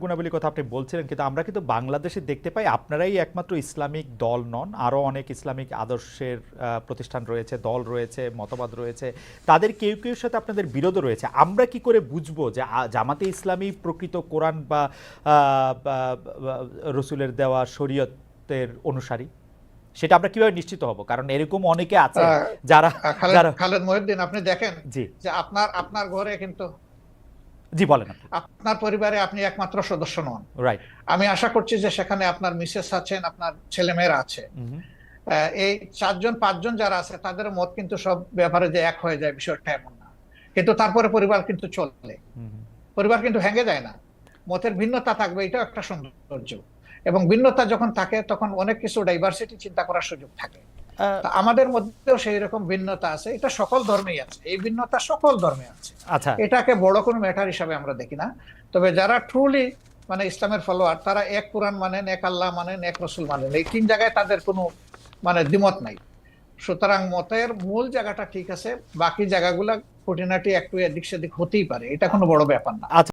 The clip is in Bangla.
গুণাবলীর কথা আপনি বলছিলেন, কিন্তু আমরা কিন্তু বাংলাদেশে দেখতে পাই আপনারাই একমাত্র ইসলামিক দল নন, আরও অনেক ইসলামিক আদর্শের প্রতিষ্ঠান রয়েছে, দল রয়েছে, মতবাদ রয়েছে, তাদের কেউ কেউ সাথে আপনাদের বিরোধ রয়েছে। আমরা কি করে বুঝবো যে জামাতে ইসলামী প্রকৃত কোরআন বা রসুলের দেওয়া শরীয়তের অনুসারী? সেটা আমরা কিভাবে নিশ্চিত হব? কারণ এরকম অনেকে আছে যারা খালেদ মহিউদ্দিন, আপনি দেখেন জি যে আপনার ঘরে কিন্তু জি বলেন আপনি। আপনার পরিবারে আপনি একমাত্র সদস্য নন। রাইট। আমি আশা করছি যে সেখানে আপনার মিসেস আছেন, আপনার ছেলেমেয়েরা আছে। এই 4-5 জন যারা আছে তাদের মত কিন্তু সব ব্যাপারে যে এক হয়ে যায় বিষয়টা এমন না, কিন্তু তারপরে পরিবার কিন্তু চলে, পরিবার কিন্তু ভেঙে যায় না। মতের ভিন্নতা থাকবে, এটাও একটা সৌন্দর্য। এবং ভিন্নতা যখন থাকে তখন অনেক কিছু ডাইভার্সিটি চিন্তা করার সুযোগ থাকে। আমাদের মধ্যেও সেই রকম ভিন্নতা আছে, এটা সকল ধর্মেই আছে, এই ভিন্নতা সকল ধর্মে আছে। আচ্ছা, এটাকে বড় কোনো ম্যাটার হিসাবে আমরা দেখি না। তবে যারা ট্রুলি মানে ইসলামের ফলোয়ার, তারা এক কোরআন মানেন, এক আল্লাহ মানেন, এক রসুল মানেন, এই 3 জায়গায় তাদের কোনো মানে দ্বিমত নাই। সুতরাং মতের মূল জায়গাটা ঠিক আছে, বাকি জায়গাগুলা খুঁটিনাটি একটু এদিক সেদিক হতেই পারে, এটা কোনো বড় ব্যাপার না। আচ্ছা।